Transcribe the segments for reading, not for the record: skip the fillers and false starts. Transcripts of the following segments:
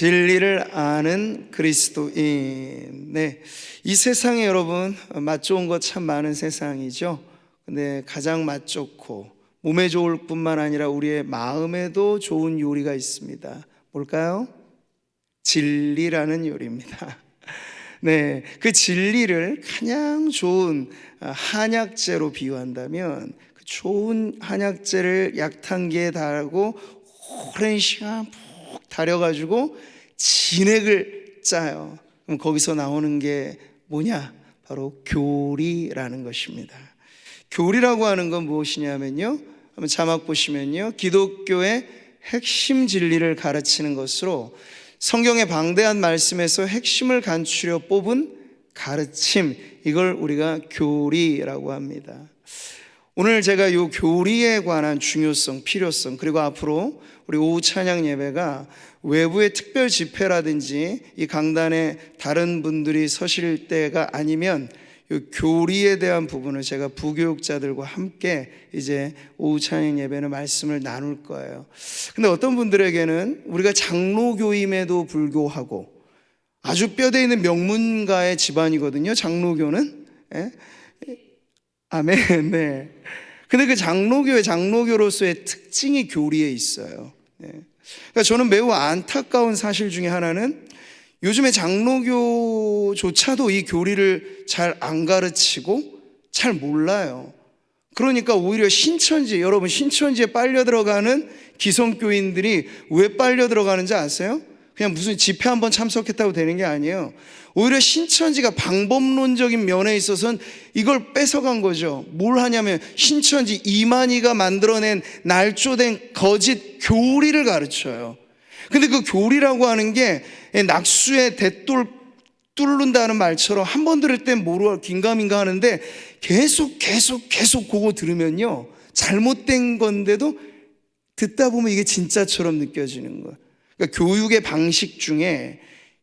진리를 아는 그리스도인. 네, 이 세상에 여러분 맛 좋은 것 참 많은 세상이죠. 근데 가장 맛 좋고 몸에 좋을 뿐만 아니라 우리의 마음에도 좋은 요리가 있습니다. 뭘까요? 진리라는 요리입니다. 네, 그 진리를 가장 좋은 한약재로 비유한다면, 그 좋은 한약재를 약탕기에 달고 오랜 시간 푹 달여가지고 진액을 짜요. 그럼 거기서 나오는 게 뭐냐? 바로 교리라는 것입니다. 교리라고 하는 건 무엇이냐면요, 한번 자막 보시면요, 기독교의 핵심 진리를 가르치는 것으로 성경의 방대한 말씀에서 핵심을 간추려 뽑은 가르침, 이걸 우리가 교리라고 합니다. 오늘 제가 이 교리에 관한 중요성, 필요성, 그리고 앞으로 우리 오후 찬양 예배가 외부의 특별 집회라든지 이 강단에 다른 분들이 서실 때가 아니면 이 교리에 대한 부분을 제가 부교육자들과 함께 이제 오후 찬양 예배는 말씀을 나눌 거예요. 근데 어떤 분들에게는 우리가 장로교임에도 불구하고 아주 뼈대 있는 명문가의 집안이거든요, 장로교는. 예? 아멘. 네. 근데 그 장로교로서의 특징이 교리에 있어요. 네. 그러니까 저는 매우 안타까운 사실 중에 하나는 요즘에 장로교조차도 이 교리를 잘 안 가르치고 잘 몰라요. 그러니까 오히려 신천지, 여러분 신천지에 빨려 들어가는 기성교인들이 왜 빨려 들어가는지 아세요? 그냥 무슨 집회 한번 참석했다고 되는 게 아니에요. 오히려 신천지가 방법론적인 면에 있어서는 이걸 뺏어간 거죠. 뭘 하냐면 신천지 이만희가 만들어낸 날조된 거짓 교리를 가르쳐요. 근데 그 교리라고 하는 게 낙수에 대돌 뚫는다는 말처럼 한 번 들을 땐 모르고 긴가민가 하는데 계속 그거 들으면요, 잘못된 건데도 듣다 보면 이게 진짜처럼 느껴지는 거예요. 그러니까 교육의 방식 중에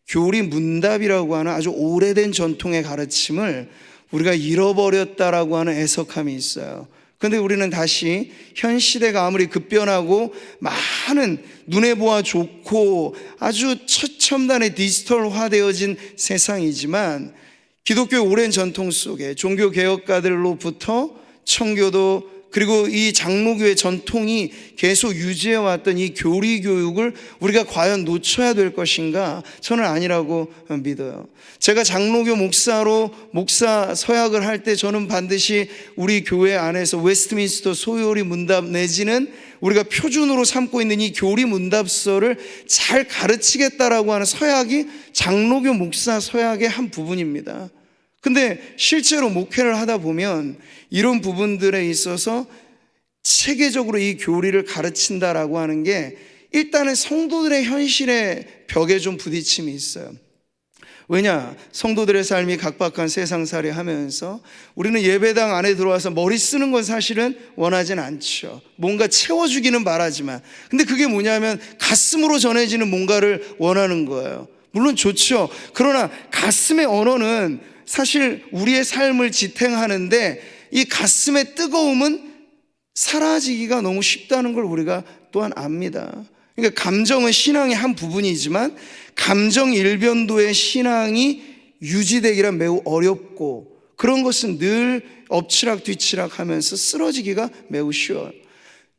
교리 문답이라고 하는 아주 오래된 전통의 가르침을 우리가 잃어버렸다라고 하는 애석함이 있어요. 그런데 우리는 다시 현 시대가 아무리 급변하고 많은 눈에 보아 좋고 아주 최첨단의 디지털화되어진 세상이지만 기독교의 오랜 전통 속에 종교개혁가들로부터 청교도 그리고 이 장로교의 전통이 계속 유지해왔던 이 교리 교육을 우리가 과연 놓쳐야 될 것인가? 저는 아니라고 믿어요. 제가 장로교 목사로 목사 서약을 할 때 저는 반드시 우리 교회 안에서 웨스트민스터 소요리 문답 내지는 우리가 표준으로 삼고 있는 이 교리 문답서를 잘 가르치겠다라고 하는 서약이 장로교 목사 서약의 한 부분입니다. 근데 실제로 목회를 하다 보면 이런 부분들에 있어서 체계적으로 이 교리를 가르친다라고 하는 게 일단은 성도들의 현실의 벽에 좀 부딪힘이 있어요. 왜냐? 성도들의 삶이 각박한 세상살이 하면서 우리는 예배당 안에 들어와서 머리 쓰는 건 사실은 원하진 않죠. 뭔가 채워주기는 바라지만, 근데 그게 뭐냐면 가슴으로 전해지는 뭔가를 원하는 거예요. 물론 좋죠. 그러나 가슴의 언어는 사실 우리의 삶을 지탱하는데 이 가슴의 뜨거움은 사라지기가 너무 쉽다는 걸 우리가 또한 압니다. 그러니까 감정은 신앙의 한 부분이지만 감정 일변도의 신앙이 유지되기란 매우 어렵고 그런 것은 늘 엎치락 뒤치락 하면서 쓰러지기가 매우 쉬워요.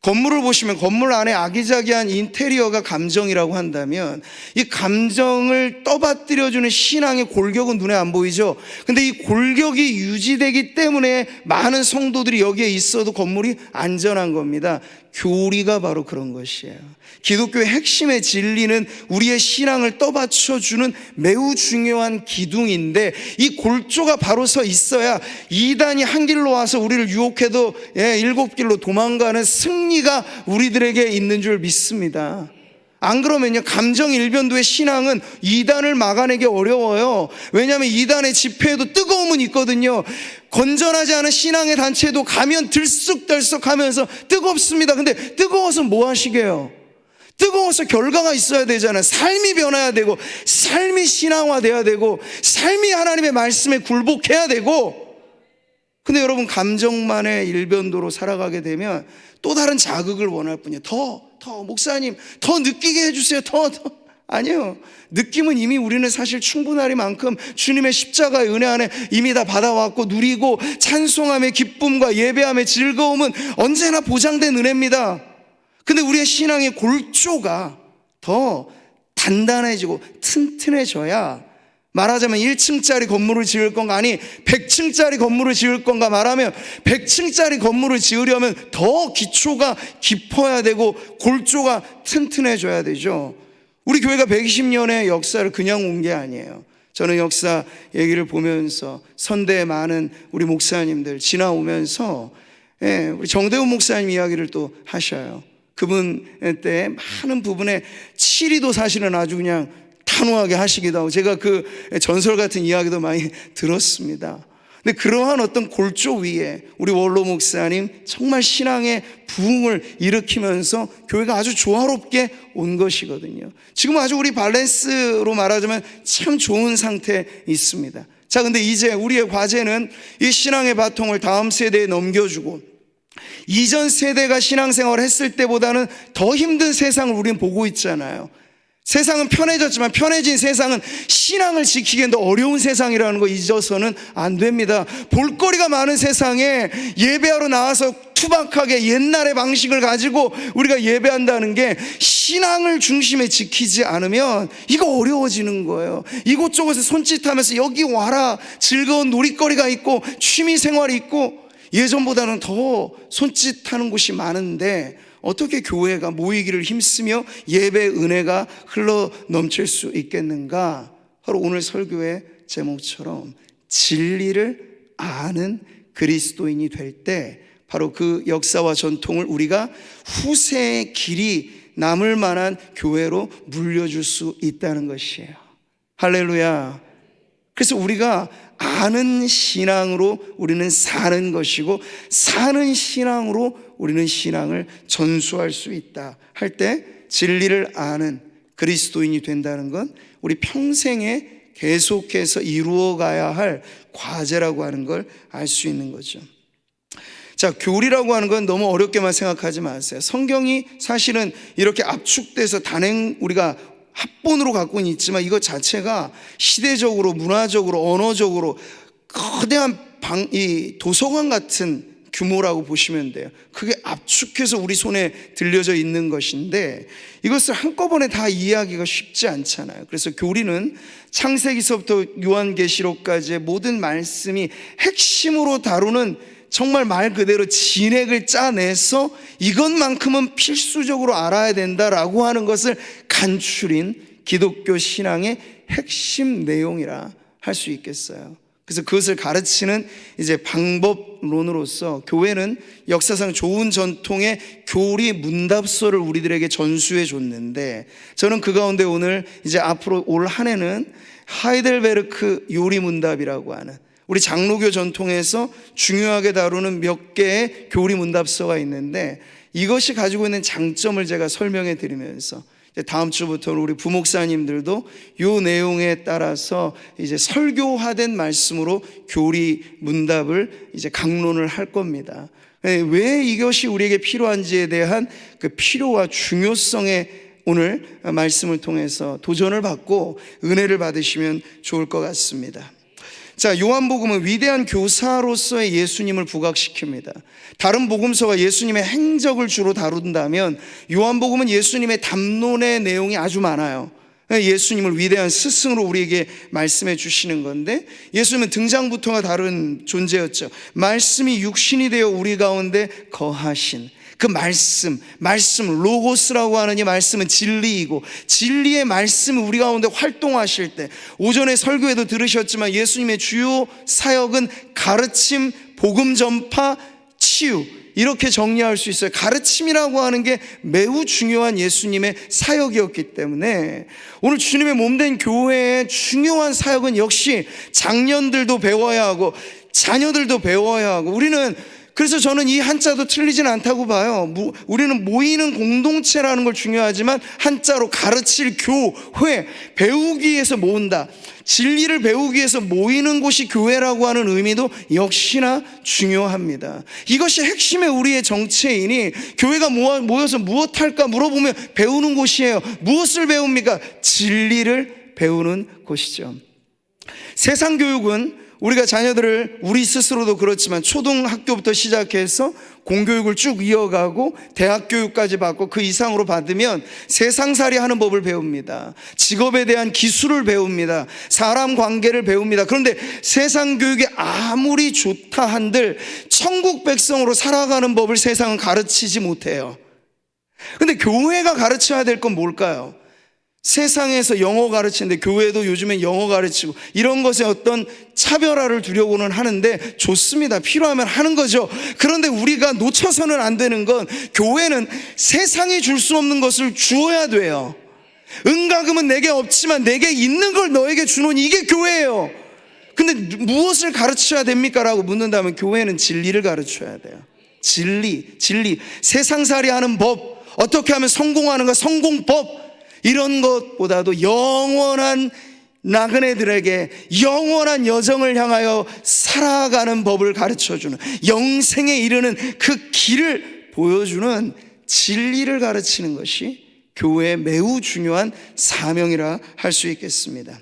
건물을 보시면 건물 안에 아기자기한 인테리어가 감정이라고 한다면 이 감정을 떠받들여주는 신앙의 골격은 눈에 안 보이죠. 근데 이 골격이 유지되기 때문에 많은 성도들이 여기에 있어도 건물이 안전한 겁니다. 교리가 바로 그런 것이에요. 기독교의 핵심의 진리는 우리의 신앙을 떠받쳐주는 매우 중요한 기둥인데 이 골조가 바로 서 있어야 이단이 한 길로 와서 우리를 유혹해도 7길로 도망가는 승리가 우리들에게 있는 줄 믿습니다. 안 그러면요, 감정 일변도의 신앙은 이단을 막아내기 어려워요. 왜냐하면 이단의 집회에도 뜨거움은 있거든요. 건전하지 않은 신앙의 단체도 가면 들쑥들쑥하면서 뜨겁습니다. 근데 뜨거워서 뭐 하시게요? 뜨거워서 결과가 있어야 되잖아요. 삶이 변해야 되고 삶이 신앙화돼야 되고 삶이 하나님의 말씀에 굴복해야 되고. 근데 여러분 감정만의 일변도로 살아가게 되면 또 다른 자극을 원할 뿐이에요. 더 목사님 더 느끼게 해주세요. 더 아니요. 느낌은 이미 우리는 사실 충분하리만큼 주님의 십자가의 은혜 안에 이미 다 받아왔고 누리고 찬송함의 기쁨과 예배함의 즐거움은 언제나 보장된 은혜입니다. 근데 우리의 신앙의 골조가 더 단단해지고 튼튼해져야, 말하자면 1층짜리 건물을 지을 건가, 아니 100층짜리 건물을 지을 건가 말하면 100층짜리 건물을 지으려면 더 기초가 깊어야 되고 골조가 튼튼해져야 되죠. 우리 교회가 120년의 역사를 그냥 온 게 아니에요. 저는 역사 얘기를 보면서 선대의 많은 우리 목사님들 지나오면서 우리 정대훈 목사님 이야기를 또 하셔요. 그분 때 많은 부분에 치리도 사실은 아주 그냥 단호하게 하시기도 하고, 제가 그 전설 같은 이야기도 많이 들었습니다. 근데 그러한 어떤 골조 위에 우리 원로 목사님 정말 신앙의 부흥을 일으키면서 교회가 아주 조화롭게 온 것이거든요. 지금 아주 우리 밸런스로 말하자면 참 좋은 상태에 있습니다. 자, 근데 이제 우리의 과제는 이 신앙의 바통을 다음 세대에 넘겨주고, 이전 세대가 신앙생활을 했을 때보다는 더 힘든 세상을 우리는 보고 있잖아요. 세상은 편해졌지만 편해진 세상은 신앙을 지키기엔 더 어려운 세상이라는 거 잊어서는 안 됩니다. 볼거리가 많은 세상에 예배하러 나와서 투박하게 옛날의 방식을 가지고 우리가 예배한다는 게 신앙을 중심에 지키지 않으면 이거 어려워지는 거예요. 이곳저곳에 손짓하면서 여기 와라, 즐거운 놀이거리가 있고 취미생활이 있고 예전보다는 더 손짓하는 곳이 많은데 어떻게 교회가 모이기를 힘쓰며 예배의 은혜가 흘러 넘칠 수 있겠는가? 바로 오늘 설교의 제목처럼 진리를 아는 그리스도인이 될 때 바로 그 역사와 전통을 우리가 후세의 길이 남을 만한 교회로 물려줄 수 있다는 것이에요. 할렐루야. 그래서 우리가 아는 신앙으로 우리는 사는 것이고, 사는 신앙으로 우리는 신앙을 전수할 수 있다 할 때 진리를 아는 그리스도인이 된다는 건 우리 평생에 계속해서 이루어가야 할 과제라고 하는 걸 알 수 있는 거죠. 자, 교리라고 하는 건 너무 어렵게만 생각하지 마세요. 성경이 사실은 이렇게 압축돼서 단행 우리가 합본으로 갖고는 있지만 이것 자체가 시대적으로, 문화적으로, 언어적으로 거대한 이 도서관 같은 규모라고 보시면 돼요. 그게 압축해서 우리 손에 들려져 있는 것인데 이것을 한꺼번에 다 이해하기가 쉽지 않잖아요. 그래서 교리는 창세기서부터 요한계시록까지의 모든 말씀이 핵심으로 다루는, 정말 말 그대로 진액을 짜내서 이것만큼은 필수적으로 알아야 된다라고 하는 것을 간추린 기독교 신앙의 핵심 내용이라 할 수 있겠어요. 그래서 그것을 가르치는 이제 방법론으로서 교회는 역사상 좋은 전통의 교리 문답서를 우리들에게 전수해 줬는데, 저는 그 가운데 오늘 이제 앞으로 올 한 해는 하이델베르크 요리 문답이라고 하는 우리 장로교 전통에서 중요하게 다루는 몇 개의 교리 문답서가 있는데, 이것이 가지고 있는 장점을 제가 설명해 드리면서 다음 주부터는 우리 부목사님들도 이 내용에 따라서 이제 설교화된 말씀으로 교리 문답을 이제 강론을 할 겁니다. 왜 이것이 우리에게 필요한지에 대한 그 필요와 중요성에 오늘 말씀을 통해서 도전을 받고 은혜를 받으시면 좋을 것 같습니다. 자, 요한복음은 위대한 교사로서의 예수님을 부각시킵니다. 다른 복음서가 예수님의 행적을 주로 다룬다면 요한복음은 예수님의 담론의 내용이 아주 많아요. 예수님을 위대한 스승으로 우리에게 말씀해 주시는 건데, 예수님은 등장부터가 다른 존재였죠. 말씀이 육신이 되어 우리 가운데 거하신 그 말씀 로고스라고 하는 이 말씀은 진리이고, 진리의 말씀이 우리 가운데 활동하실 때, 오전에 설교에도 들으셨지만 예수님의 주요 사역은 가르침, 복음 전파, 치유, 이렇게 정리할 수 있어요. 가르침이라고 하는 게 매우 중요한 예수님의 사역이었기 때문에 오늘 주님의 몸된 교회의 중요한 사역은 역시 장년들도 배워야 하고 자녀들도 배워야 하고, 우리는 그래서 저는 이 한자도 틀리진 않다고 봐요. 우리는 모이는 공동체라는 걸 중요하지만 한자로 가르칠 교회, 배우기 위해서 모은다. 진리를 배우기 위해서 모이는 곳이 교회라고 하는 의미도 역시나 중요합니다. 이것이 핵심의 우리의 정체이니 교회가 모여서 무엇할까 물어보면 배우는 곳이에요. 무엇을 배웁니까? 진리를 배우는 곳이죠. 세상 교육은 우리가 자녀들을 우리 스스로도 그렇지만 초등학교부터 시작해서 공교육을 쭉 이어가고 대학 교육까지 받고 그 이상으로 받으면 세상살이 하는 법을 배웁니다. 직업에 대한 기술을 배웁니다. 사람 관계를 배웁니다. 그런데 세상 교육이 아무리 좋다 한들 천국 백성으로 살아가는 법을 세상은 가르치지 못해요. 근데 교회가 가르쳐야 될 건 뭘까요? 세상에서 영어 가르치는데 교회도 요즘엔 영어 가르치고 이런 것에 어떤 차별화를 두려고는 하는데 좋습니다. 필요하면 하는 거죠. 그런데 우리가 놓쳐서는 안 되는 건 교회는 세상이 줄 수 없는 것을 주어야 돼요. 은과금은 내게 없지만 내게 있는 걸 너에게 주노니 이게 교회예요. 근데 무엇을 가르쳐야 됩니까? 라고 묻는다면 교회는 진리를 가르쳐야 돼요. 진리. 세상살이 하는 법, 어떻게 하면 성공하는가, 성공법, 이런 것보다도 영원한 나그네들에게 영원한 여정을 향하여 살아가는 법을 가르쳐주는, 영생에 이르는 그 길을 보여주는 진리를 가르치는 것이 교회의 매우 중요한 사명이라 할 수 있겠습니다.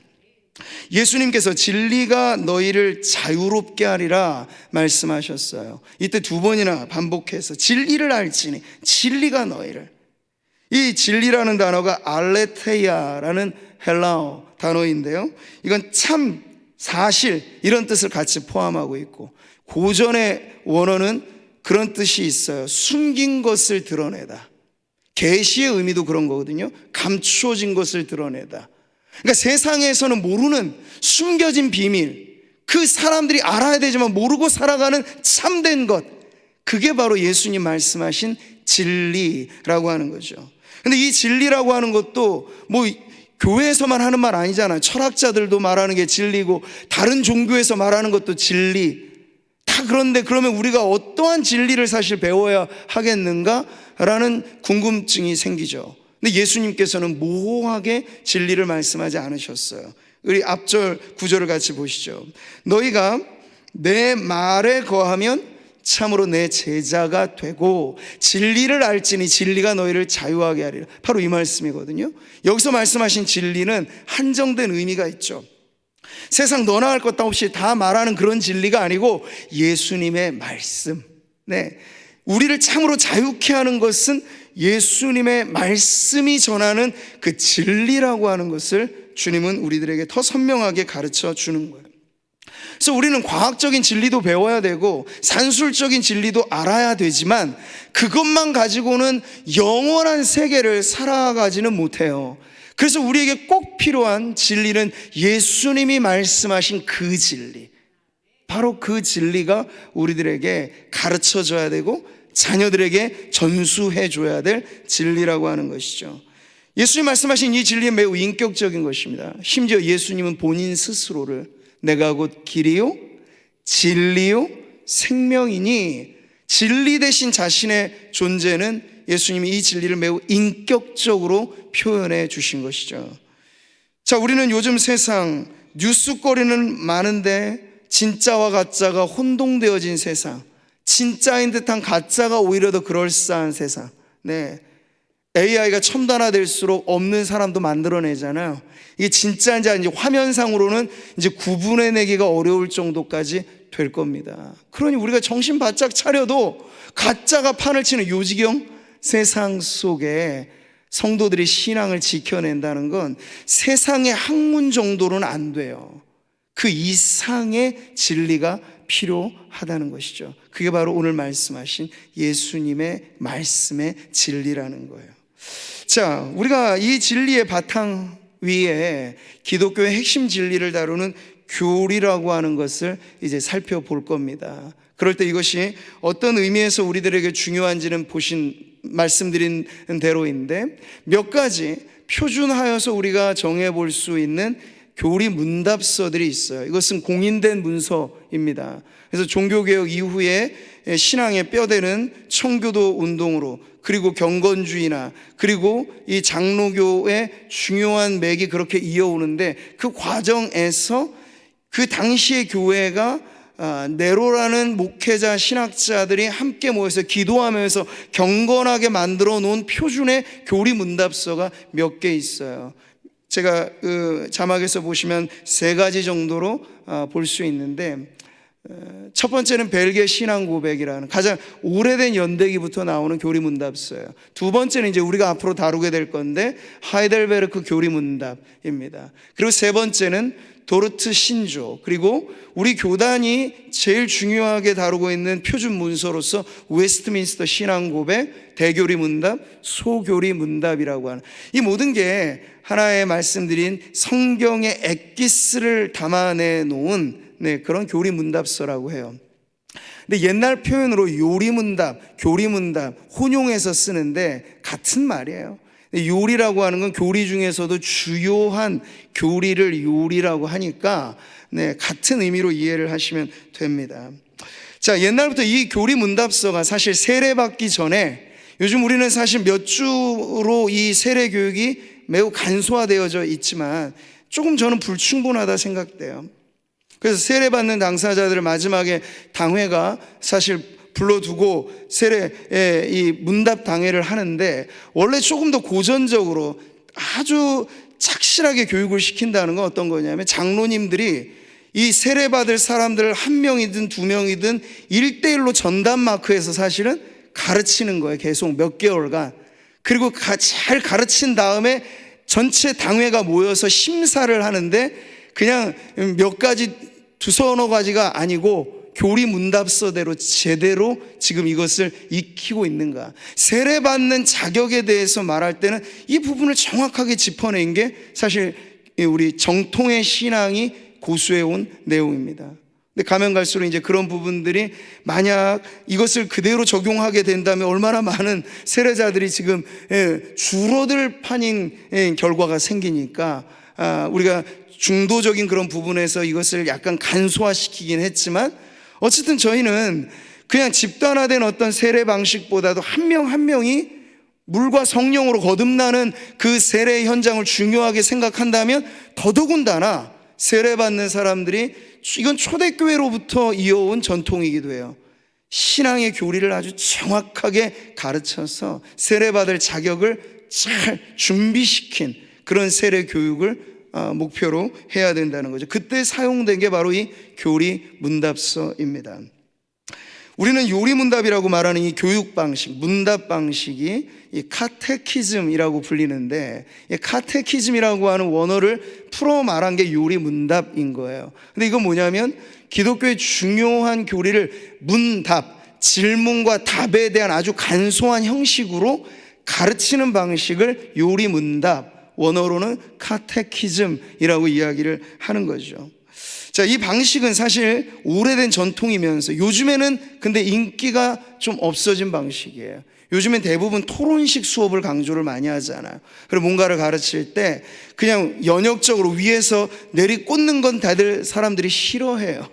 예수님께서 진리가 너희를 자유롭게 하리라 말씀하셨어요. 이때 두 번이나 반복해서 진리를 알지니, 진리가 너희를. 이 진리라는 단어가 알레테이아라는 헬라어 단어인데요, 이건 참, 사실 이런 뜻을 같이 포함하고 있고, 고전의 원어는 그런 뜻이 있어요. 숨긴 것을 드러내다. 계시의 의미도 그런 거거든요. 감추어진 것을 드러내다. 그러니까 세상에서는 모르는 숨겨진 비밀, 그 사람들이 알아야 되지만 모르고 살아가는 참된 것, 그게 바로 예수님 말씀하신 진리라고 하는 거죠. 근데 이 진리라고 하는 것도 뭐 교회에서만 하는 말 아니잖아요. 철학자들도 말하는 게 진리고 다른 종교에서 말하는 것도 진리. 다 그런데 그러면 우리가 어떠한 진리를 사실 배워야 하겠는가라는 궁금증이 생기죠. 근데 예수님께서는 모호하게 진리를 말씀하지 않으셨어요. 우리 앞절 구절을 같이 보시죠. 너희가 내 말에 거하면 참으로 내 제자가 되고 진리를 알지니 진리가 너희를 자유하게 하리라. 바로 이 말씀이거든요. 여기서 말씀하신 진리는 한정된 의미가 있죠. 세상 너나 할 것 없이 다 말하는 그런 진리가 아니고 예수님의 말씀. 네, 우리를 참으로 자유케 하는 것은 예수님의 말씀이 전하는 그 진리라고 하는 것을 주님은 우리들에게 더 선명하게 가르쳐 주는 거예요. 그래서 우리는 과학적인 진리도 배워야 되고 산술적인 진리도 알아야 되지만 그것만 가지고는 영원한 세계를 살아가지는 못해요. 그래서 우리에게 꼭 필요한 진리는 예수님이 말씀하신 그 진리, 바로 그 진리가 우리들에게 가르쳐줘야 되고 자녀들에게 전수해 줘야 될 진리라고 하는 것이죠. 예수님 말씀하신 이 진리는 매우 인격적인 것입니다. 심지어 예수님은 본인 스스로를 내가 곧 길이요 진리요 생명이니, 진리 대신 자신의 존재는 예수님이 이 진리를 매우 인격적으로 표현해 주신 것이죠. 자, 우리는 요즘 세상 뉴스거리는 많은데 진짜와 가짜가 혼동되어진 세상, 진짜인 듯한 가짜가 오히려 더 그럴싸한 세상. 네, AI가 첨단화될수록 없는 사람도 만들어내잖아요. 이게 진짜인지 아닌지 화면상으로는 이제 구분해내기가 어려울 정도까지 될 겁니다. 그러니 우리가 정신 바짝 차려도 가짜가 판을 치는 요지경 세상 속에 성도들이 신앙을 지켜낸다는 건 세상의 학문 정도로는 안 돼요. 그 이상의 진리가 필요하다는 것이죠. 그게 바로 오늘 말씀하신 예수님의 말씀의 진리라는 거예요. 자, 우리가 이 진리의 바탕 위에 기독교의 핵심 진리를 다루는 교리라고 하는 것을 이제 살펴볼 겁니다. 그럴 때 이것이 어떤 의미에서 우리들에게 중요한지는 말씀드린 대로인데 몇 가지 표준하여서 우리가 정해볼 수 있는 교리 문답서들이 있어요. 이것은 공인된 문서입니다. 그래서 종교개혁 이후에 신앙의 뼈대는 청교도 운동으로, 그리고 경건주의나, 그리고 이 장로교의 중요한 맥이 그렇게 이어오는데, 그 과정에서 그 당시의 교회가 네로라는 목회자 신학자들이 함께 모여서 기도하면서 경건하게 만들어 놓은 표준의 교리 문답서가 몇 개 있어요. 제가 그 자막에서 보시면 3가지 정도로 볼 수 있는데, 첫 번째는 벨기에 신앙 고백이라는 가장 오래된 연대기부터 나오는 교리 문답서예요. 두 번째는 이제 우리가 앞으로 다루게 될 건데 하이델베르크 교리 문답입니다. 그리고 세 번째는 도르트 신조, 그리고 우리 교단이 제일 중요하게 다루고 있는 표준 문서로서 웨스트민스터 신앙 고백, 대교리 문답, 소교리 문답이라고 하는, 이 모든 게 하나의 말씀드린 성경의 엑기스를 담아내 놓은 그런 교리 문답서라고 해요. 근데 옛날 표현으로 요리 문답, 교리 문답 혼용해서 쓰는데 같은 말이에요. 요리라고 하는 건 교리 중에서도 주요한 교리를 요리라고 하니까 같은 의미로 이해를 하시면 됩니다. 자, 옛날부터 이 교리 문답서가 사실 세례받기 전에, 요즘 우리는 사실 몇 주로 이 세례 교육이 매우 간소화되어져 있지만 조금 저는 불충분하다 생각돼요. 그래서 세례받는 당사자들을 마지막에 당회가 사실 불러두고 세례의 이 문답 당회를 하는데, 원래 조금 더 고전적으로 아주 착실하게 교육을 시킨다는 건 어떤 거냐면, 장로님들이 이 세례받을 사람들을 1명이든 2명이든 1대1로 전담 마크해서 사실은 가르치는 거예요. 계속 몇 개월간. 그리고 잘 가르친 다음에 전체 당회가 모여서 심사를 하는데, 그냥 몇 가지, 2-3 가지가 아니고 교리 문답서대로 제대로 지금 이것을 익히고 있는가. 세례받는 자격에 대해서 말할 때는 이 부분을 정확하게 짚어낸 게 사실 우리 정통의 신앙이 고수해온 내용입니다. 근데 가면 갈수록 이제 그런 부분들이 만약 이것을 그대로 적용하게 된다면 얼마나 많은 세례자들이 지금 줄어들 판인 결과가 생기니까, 우리가 중도적인 그런 부분에서 이것을 약간 간소화시키긴 했지만, 어쨌든 저희는 그냥 집단화된 어떤 세례 방식보다도 한 명 한 명이 물과 성령으로 거듭나는 그 세례 현장을 중요하게 생각한다면, 더더군다나 세례받는 사람들이, 이건 초대교회로부터 이어온 전통이기도 해요. 신앙의 교리를 아주 정확하게 가르쳐서 세례받을 자격을 잘 준비시킨 그런 세례 교육을 목표로 해야 된다는 거죠. 그때 사용된 게 바로 이 교리 문답서입니다. 우리는 요리 문답이라고 말하는 이 교육 방식, 문답 방식이 이 카테키즘이라고 불리는데, 이 카테키즘이라고 하는 원어를 풀어 말한 게 요리 문답인 거예요. 근데 이건 뭐냐면, 기독교의 중요한 교리를 문답, 질문과 답에 대한 아주 간소한 형식으로 가르치는 방식을 요리 문답, 원어로는 카테키즘이라고 이야기를 하는 거죠. 자, 이 방식은 사실 오래된 전통이면서 요즘에는 근데 인기가 좀 없어진 방식이에요. 요즘엔 대부분 토론식 수업을 강조를 많이 하잖아요. 그리고 뭔가를 가르칠 때 그냥 연역적으로 위에서 내리꽂는 건 다들 사람들이 싫어해요.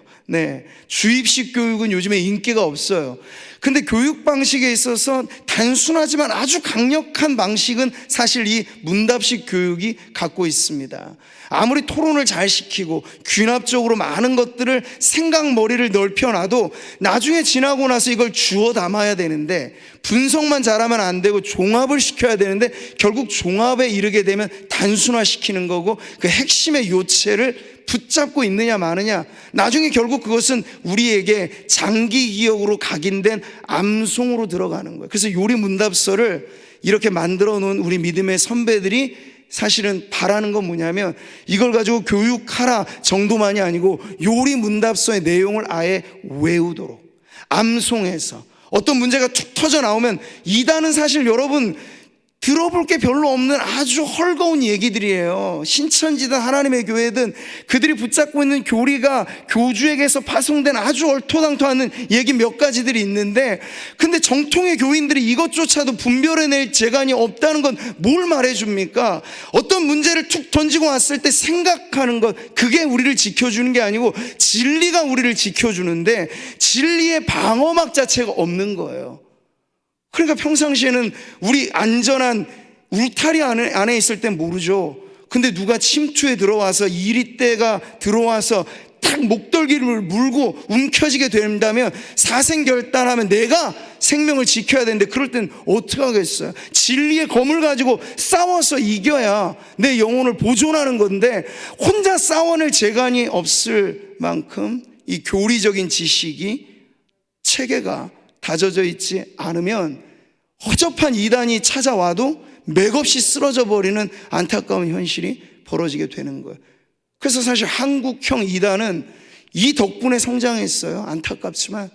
주입식 교육은 요즘에 인기가 없어요. 근데 교육 방식에 있어서 단순하지만 아주 강력한 방식은 사실 이 문답식 교육이 갖고 있습니다. 아무리 토론을 잘 시키고 귀납적으로 많은 것들을 생각머리를 넓혀놔도 나중에 지나고 나서 이걸 주워 담아야 되는데, 분석만 잘하면 안 되고 종합을 시켜야 되는데, 결국 종합에 이르게 되면 단순화시키는 거고, 그 핵심의 요체를 붙잡고 있느냐 마느냐, 나중에 결국 그것은 우리에게 장기 기억으로 각인된 암송으로 들어가는 거예요. 그래서 요리 문답서를 이렇게 만들어 놓은 우리 믿음의 선배들이 사실은 바라는 건 뭐냐면, 이걸 가지고 교육하라 정도만이 아니고 요리 문답서의 내용을 아예 외우도록, 암송해서 어떤 문제가 툭 터져 나오면, 이단은 사실 여러분 들어볼 게 별로 없는 아주 헐거운 얘기들이에요. 신천지든 하나님의 교회든 그들이 붙잡고 있는 교리가 교주에게서 파송된 아주 얼토당토 않는 얘기 몇 가지들이 있는데, 근데 정통의 교인들이 이것조차도 분별해낼 재간이 없다는 건 뭘 말해줍니까? 어떤 문제를 툭 던지고 왔을 때 생각하는 것, 그게 우리를 지켜주는 게 아니고 진리가 우리를 지켜주는데 진리의 방어막 자체가 없는 거예요. 그러니까 평상시에는 우리 안전한 울타리 안에 있을 땐 모르죠. 근데 누가 침투에 들어와서 이리떼가 들어와서 탁 목덜기를 물고 움켜쥐게 된다면 사생결단하면 내가 생명을 지켜야 되는데, 그럴 땐 어떻게 하겠어요? 진리의 검을 가지고 싸워서 이겨야 내 영혼을 보존하는 건데, 혼자 싸워낼 재간이 없을 만큼 이 교리적인 지식이, 체계가 다져져 있지 않으면 허접한 이단이 찾아와도 맥없이 쓰러져 버리는 안타까운 현실이 벌어지게 되는 거예요. 그래서 사실 한국형 이단은 이 덕분에 성장했어요. 안타깝지만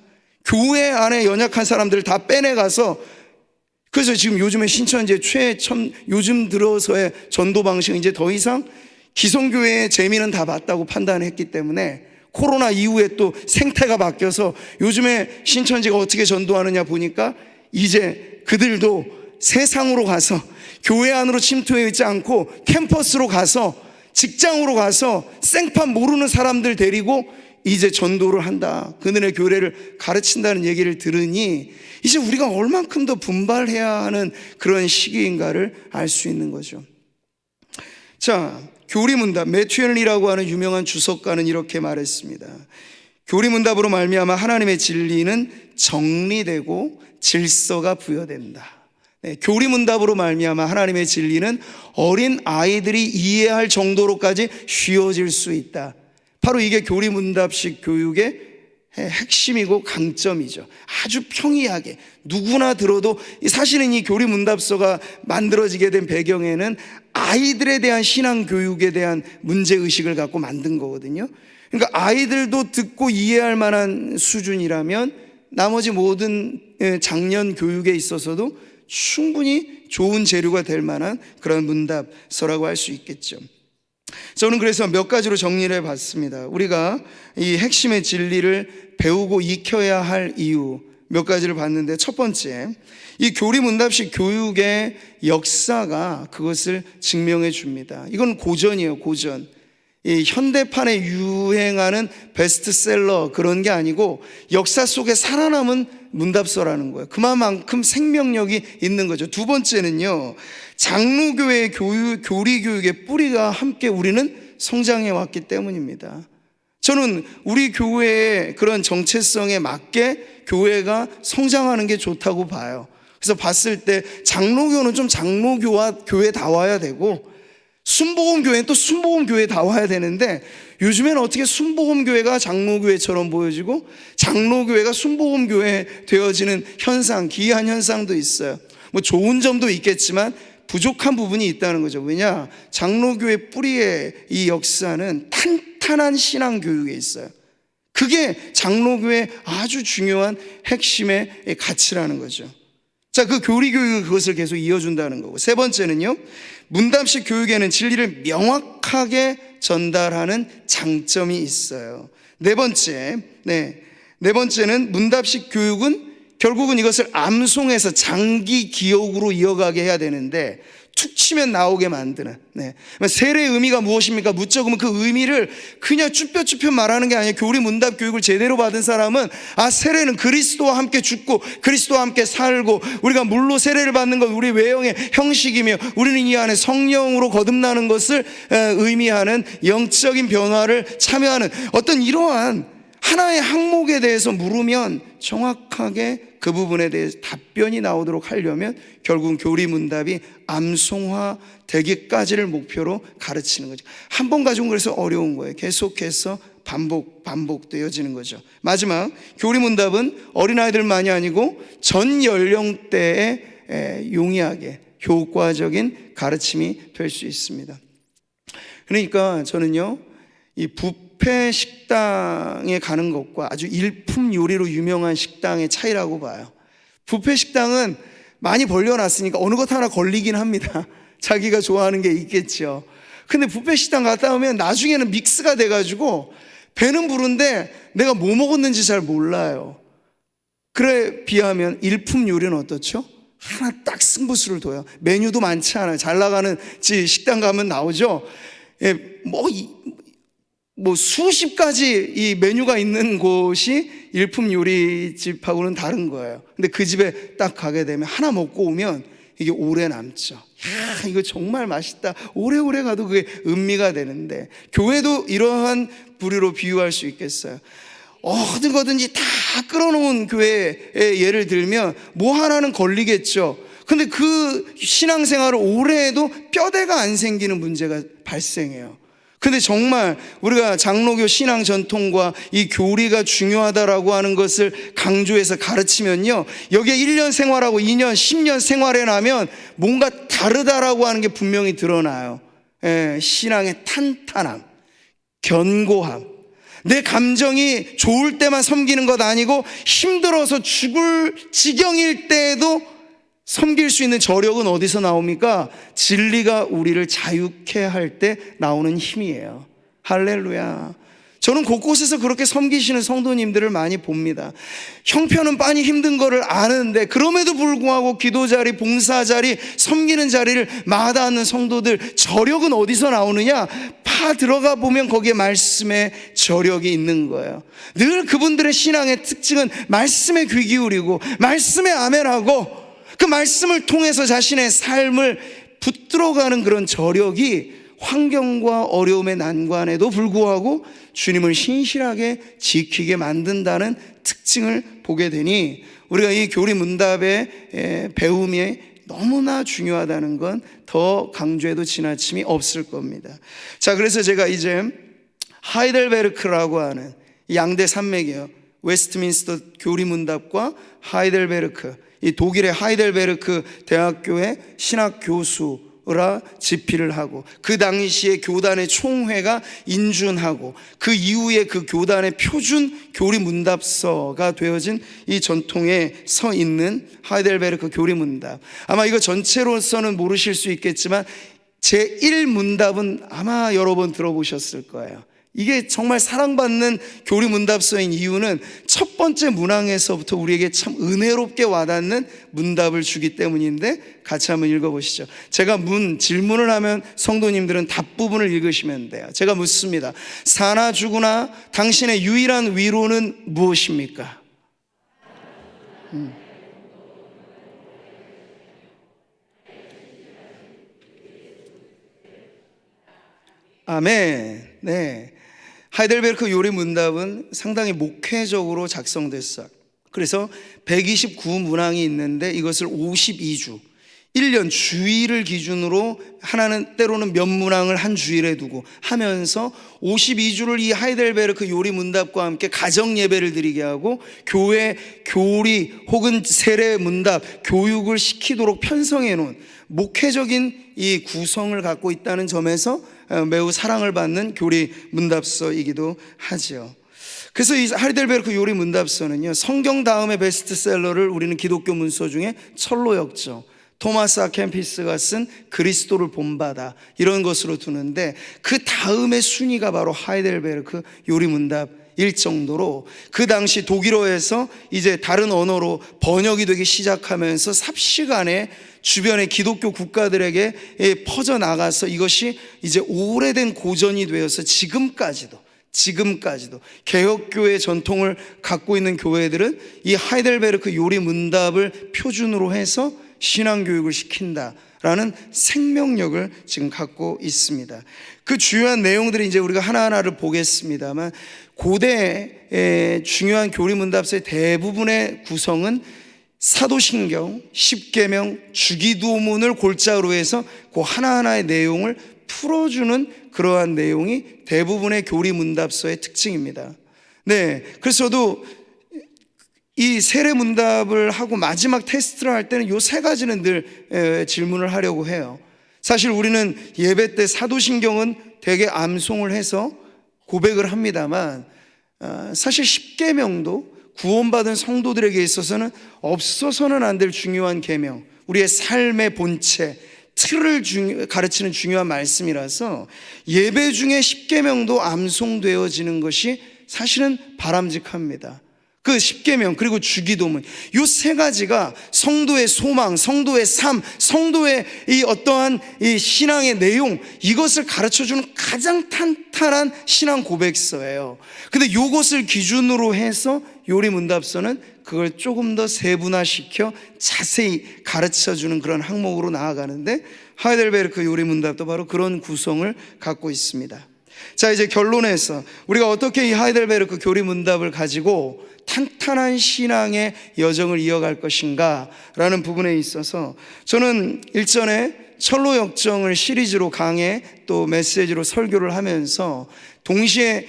교회 안에 연약한 사람들을 다 빼내가서, 그래서 지금 요즘에 신천지의 요즘 들어서의 전도 방식은 이제 더 이상 기성교회의 재미는 다 봤다고 판단했기 때문에 코로나 이후에 또 생태가 바뀌어서 요즘에 신천지가 어떻게 전도하느냐 보니까 이제 그들도 세상으로 가서 교회 안으로 침투해 있지 않고 캠퍼스로 가서, 직장으로 가서 생판 모르는 사람들 데리고 이제 전도를 한다, 그들의 교례를 가르친다는 얘기를 들으니 이제 우리가 얼만큼 더 분발해야 하는 그런 시기인가를 알 수 있는 거죠. 자, 교리문답, 매튜 헨리라고 하는 유명한 주석가는 이렇게 말했습니다. 교리문답으로 말미암아 하나님의 진리는 정리되고 질서가 부여된다. 네, 교리문답으로 말미암아 하나님의 진리는 어린 아이들이 이해할 정도로까지 쉬워질 수 있다. 바로 이게 교리문답식 교육의 핵심이고 강점이죠. 아주 평이하게 누구나 들어도, 사실은 이 교리문답서가 만들어지게 된 배경에는 아이들에 대한 신앙교육에 대한 문제의식을 갖고 만든 거거든요. 그러니까 아이들도 듣고 이해할 만한 수준이라면 나머지 모든 장년 교육에 있어서도 충분히 좋은 재료가 될 만한 그런 문답서라고 할 수 있겠죠. 저는 그래서 몇 가지로 정리를 해봤습니다. 우리가 이 핵심의 진리를 배우고 익혀야 할 이유 몇 가지를 봤는데, 첫 번째, 이 교리문답식 교육의 역사가 그것을 증명해 줍니다. 이건 고전이에요, 고전. 이 현대판에 유행하는 베스트셀러 그런 게 아니고 역사 속에 살아남은 문답서라는 거예요. 그만큼 생명력이 있는 거죠. 두 번째는요, 장로교회의 교리교육의 뿌리가 함께 우리는 성장해 왔기 때문입니다. 저는 우리 교회의 그런 정체성에 맞게 교회가 성장하는 게 좋다고 봐요. 그래서 봤을 때 장로교는 좀 교회다워야 되고, 순복음교회는 또 순복음교회다워야 되는데, 요즘에는 어떻게 순복음교회가 장로교회처럼 보여지고 장로교회가 순복음교회 되어지는 현상, 기이한 현상도 있어요. 뭐 좋은 점도 있겠지만 부족한 부분이 있다는 거죠. 왜냐? 장로교회 뿌리의 이 역사는 탄탄한 신앙교육에 있어요. 그게 장로교회의 아주 중요한 핵심의 가치라는 거죠. 자, 그 교리교육이 그것을 계속 이어준다는 거고, 세 번째는요, 문답식 교육에는 진리를 명확하게 전달하는 장점이 있어요. 네 번째는 문답식 교육은 결국은 이것을 암송해서 장기 기억으로 이어가게 해야 되는데, 툭 치면 나오게 만드는, 세례의 의미가 무엇입니까? 묻죠. 그러면 그 의미를 그냥 쭈뼛쭈뼛 말하는 게 아니에요. 교리 문답 교육을 제대로 받은 사람은, 세례는 그리스도와 함께 죽고 그리스도와 함께 살고, 우리가 물로 세례를 받는 건 우리 외형의 형식이며 우리는 이 안에 성령으로 거듭나는 것을 의미하는 영적인 변화를 참여하는 어떤 이러한 하나의 항목에 대해서 물으면 정확하게 그 부분에 대해서 답변이 나오도록 하려면 결국은 교리문답이 암송화 되기까지를 목표로 가르치는 거죠. 한 번 가지고 그래서 어려운 거예요. 계속해서 반복되어지는 거죠. 마지막, 교리문답은 어린아이들만이 아니고 전 연령대에 용이하게 효과적인 가르침이 될 수 있습니다. 그러니까 저는요, 이 뷔페 식당에 가는 것과 아주 일품 요리로 유명한 식당의 차이라고 봐요. 뷔페 식당은 많이 벌려놨으니까 어느 것 하나 걸리긴 합니다. 자기가 좋아하는 게 있겠죠. 근데 뷔페 식당 갔다 오면 나중에는 믹스가 돼가지고 배는 부른데 내가 뭐 먹었는지 잘 몰라요. 그래 비하면 일품 요리는 어떻죠? 하나 딱 승부수를 둬요. 메뉴도 많지 않아요. 잘 나가는 식당 가면 나오죠. 예, 뭐 수십 가지 이 메뉴가 있는 곳이 일품 요리집하고는 다른 거예요. 근데 그 집에 딱 가게 되면 하나 먹고 오면 이게 오래 남죠. 야, 이거 정말 맛있다. 오래오래 가도 그게 음미가 되는데, 교회도 이러한 부류로 비유할 수 있겠어요. 어떤 거든지 다 끌어놓은 교회의 예를 들면 뭐 하나는 걸리겠죠. 근데 그 신앙생활을 오래 해도 뼈대가 안 생기는 문제가 발생해요. 근데 정말 우리가 장로교 신앙 전통과 이 교리가 중요하다라고 하는 것을 강조해서 가르치면요, 여기에 1년 생활하고 2년, 10년 생활해 나면 뭔가 다르다라고 하는 게 분명히 드러나요. 신앙의 탄탄함, 견고함, 내 감정이 좋을 때만 섬기는 것 아니고 힘들어서 죽을 지경일 때에도 섬길 수 있는 저력은 어디서 나옵니까? 진리가 우리를 자유케 할 때 나오는 힘이에요. 할렐루야. 저는 곳곳에서 그렇게 섬기시는 성도님들을 많이 봅니다. 형편은 많이 힘든 거를 아는데 그럼에도 불구하고 기도 자리, 봉사 자리, 섬기는 자리를 마다하는 성도들, 저력은 어디서 나오느냐? 파 들어가 보면 거기에 말씀의 저력이 있는 거예요. 늘 그분들의 신앙의 특징은 말씀에 귀 기울이고 말씀에 아멘하고 그 말씀을 통해서 자신의 삶을 붙들어가는 그런 저력이 환경과 어려움의 난관에도 불구하고 주님을 신실하게 지키게 만든다는 특징을 보게 되니, 우리가 이 교리 문답의 배움이 너무나 중요하다는 건 더 강조해도 지나침이 없을 겁니다. 자, 그래서 제가 이제 하이델베르크라고 하는 양대 산맥이에요. 웨스트민스터 교리 문답과 하이델베르크, 이 독일의 하이델베르크 대학교의 신학 교수라 집필을 하고, 그 당시에 교단의 총회가 인준하고, 그 이후에 그 교단의 표준 교리 문답서가 되어진 이 전통에 서 있는 하이델베르크 교리 문답. 아마 이거 전체로서는 모르실 수 있겠지만 제1문답은 아마 여러 번 들어보셨을 거예요. 이게 정말 사랑받는 교리 문답서인 이유는 첫 번째 문항에서부터 우리에게 참 은혜롭게 와닿는 문답을 주기 때문인데, 같이 한번 읽어보시죠. 제가 질문을 하면 성도님들은 답 부분을 읽으시면 돼요. 제가 묻습니다. 사나 죽으나 당신의 유일한 위로는 무엇입니까? 아멘. 네. 하이델베르크 요리 문답은 상당히 목회적으로 작성됐어요. 그래서 129문항이 있는데 이것을 52주, 1년 주일을 기준으로 하나는 때로는 몇 문항을 한 주일에 두고 하면서 52주를 이 하이델베르크 요리 문답과 함께 가정 예배를 드리게 하고 교회 교리 혹은 세례 문답 교육을 시키도록 편성해 놓은 목회적인 이 구성을 갖고 있다는 점에서 매우 사랑을 받는 교리 문답서이기도 하죠. 그래서 이 하이델베르크 요리 문답서는요, 성경 다음의 베스트셀러를 우리는 기독교 문서 중에 철로 엮죠. 토마스 아 캠피스가 쓴 그리스도를 본받아, 이런 것으로 두는데 그 다음의 순위가 바로 하이델베르크 요리 문답일 정도로, 그 당시 독일어에서 이제 다른 언어로 번역이 되기 시작하면서 삽시간에 주변의 기독교 국가들에게 퍼져나가서 이것이 이제 오래된 고전이 되어서 지금까지도 개혁교회 전통을 갖고 있는 교회들은 이 하이델베르크 요리 문답을 표준으로 해서 신앙교육을 시킨다라는 생명력을 지금 갖고 있습니다. 그 주요한 내용들이 이제 우리가 하나하나를 보겠습니다만, 고대의 중요한 교리 문답서의 대부분의 구성은 사도신경, 십계명, 주기도문을 골자로 해서 그 하나하나의 내용을 풀어주는 그러한 내용이 대부분의 교리 문답서의 특징입니다. 네, 그래서 저도 이 세례 문답을 하고 마지막 테스트를 할 때는 요 세 가지는 늘 질문을 하려고 해요. 사실 우리는 예배 때 사도신경은 되게 암송을 해서 고백을 합니다만, 사실 십계명도 구원받은 성도들에게 있어서는 없어서는 안 될 중요한 계명, 우리의 삶의 본체, 틀을 가르치는 중요한 말씀이라서 예배 중에 십계명도 암송되어지는 것이 사실은 바람직합니다. 그 십계명 그리고 주기도문, 이 세 가지가 성도의 소망, 성도의 삶, 성도의 이 어떠한 이 신앙의 내용, 이것을 가르쳐주는 가장 탄탄한 신앙 고백서예요. 근데 이것을 기준으로 해서 요리문답서는 그걸 조금 더 세분화시켜 자세히 가르쳐주는 그런 항목으로 나아가는데, 하이델베르크 요리문답도 바로 그런 구성을 갖고 있습니다. 자, 이제 결론에서 우리가 어떻게 이 하이델베르크 교리문답을 가지고 탄탄한 신앙의 여정을 이어갈 것인가 라는 부분에 있어서 저는 일전에 철로역정을 시리즈로 강해 또 메시지로 설교를 하면서 동시에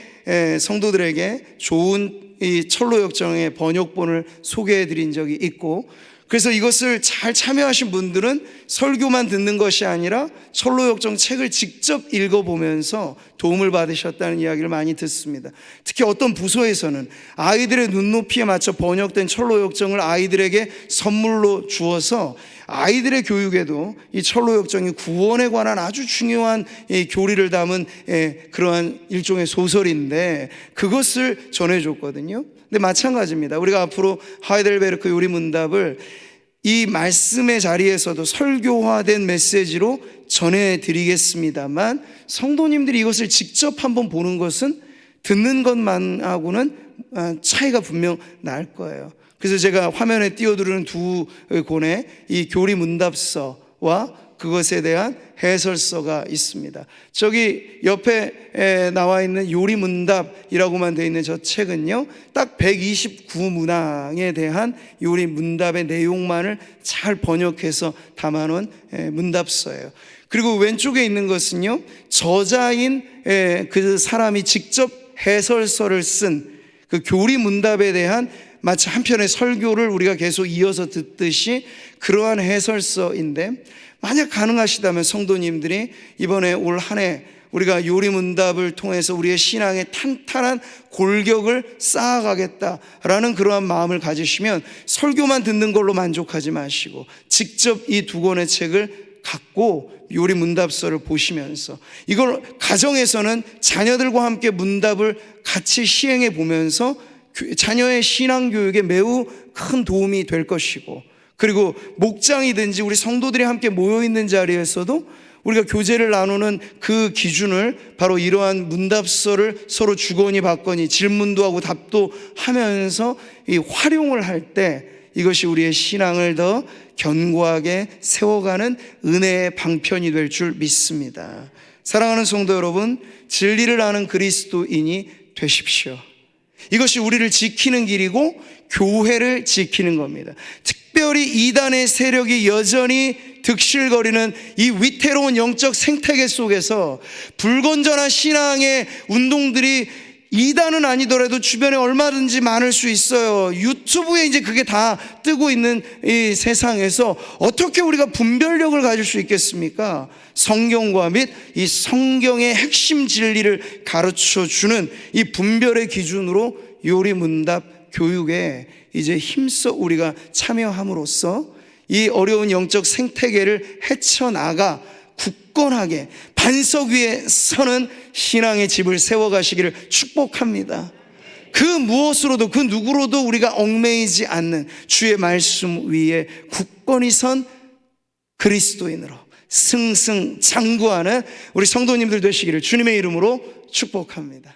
성도들에게 좋은 이 철로역정의 번역본을 소개해 드린 적이 있고, 그래서 이것을 잘 참여하신 분들은 설교만 듣는 것이 아니라 철로역정 책을 직접 읽어보면서 도움을 받으셨다는 이야기를 많이 듣습니다. 특히 어떤 부서에서는 아이들의 눈높이에 맞춰 번역된 철로역정을 아이들에게 선물로 주어서 아이들의 교육에도 이 철로역정이 구원에 관한 아주 중요한 이 교리를 담은 그러한 일종의 소설인데 그것을 전해줬거든요. 근데 마찬가지입니다. 우리가 앞으로 하이델베르크 요리문답을 이 말씀의 자리에서도 설교화된 메시지로 전해드리겠습니다만, 성도님들이 이것을 직접 한번 보는 것은 듣는 것만하고는 차이가 분명 날 거예요. 그래서 제가 화면에 띄워드리는 두 권의 이 교리문답서와 그것에 대한 해설서가 있습니다. 저기 옆에 나와 있는 요리문답이라고만 되어 있는 저 책은요, 딱 129문항에 대한 요리문답의 내용만을 잘 번역해서 담아놓은 문답서예요. 그리고 왼쪽에 있는 것은요, 저자인 그 사람이 직접 해설서를 쓴 그 교리문답에 대한 마치 한 편의 설교를 우리가 계속 이어서 듣듯이 그러한 해설서인데, 만약 가능하시다면 성도님들이 이번에 올 한 해 우리가 요리문답을 통해서 우리의 신앙의 탄탄한 골격을 쌓아가겠다라는 그러한 마음을 가지시면 설교만 듣는 걸로 만족하지 마시고 직접 이 두 권의 책을 갖고 요리문답서를 보시면서, 이걸 가정에서는 자녀들과 함께 문답을 같이 시행해 보면서 자녀의 신앙교육에 매우 큰 도움이 될 것이고, 그리고 목장이든지 우리 성도들이 함께 모여있는 자리에서도 우리가 교제를 나누는 그 기준을 바로 이러한 문답서를 서로 주거니 받거니 질문도 하고 답도 하면서 이 활용을 할 때 이것이 우리의 신앙을 더 견고하게 세워가는 은혜의 방편이 될 줄 믿습니다. 사랑하는 성도 여러분, 진리를 아는 그리스도인이 되십시오. 이것이 우리를 지키는 길이고 교회를 지키는 겁니다. 특별히 이단의 세력이 여전히 득실거리는 이 위태로운 영적 생태계 속에서 불건전한 신앙의 운동들이 이단은 아니더라도 주변에 얼마든지 많을 수 있어요. 유튜브에 이제 그게 다 뜨고 있는 이 세상에서 어떻게 우리가 분별력을 가질 수 있겠습니까? 성경과 및 이 성경의 핵심 진리를 가르쳐 주는 이 분별의 기준으로 요리문답 교육에 이제 힘써 우리가 참여함으로써 이 어려운 영적 생태계를 헤쳐나가 굳건하게 반석 위에 서는 신앙의 집을 세워가시기를 축복합니다. 그 무엇으로도 그 누구로도 우리가 얽매이지 않는 주의 말씀 위에 굳건히 선 그리스도인으로 승승장구하는 우리 성도님들 되시기를 주님의 이름으로 축복합니다.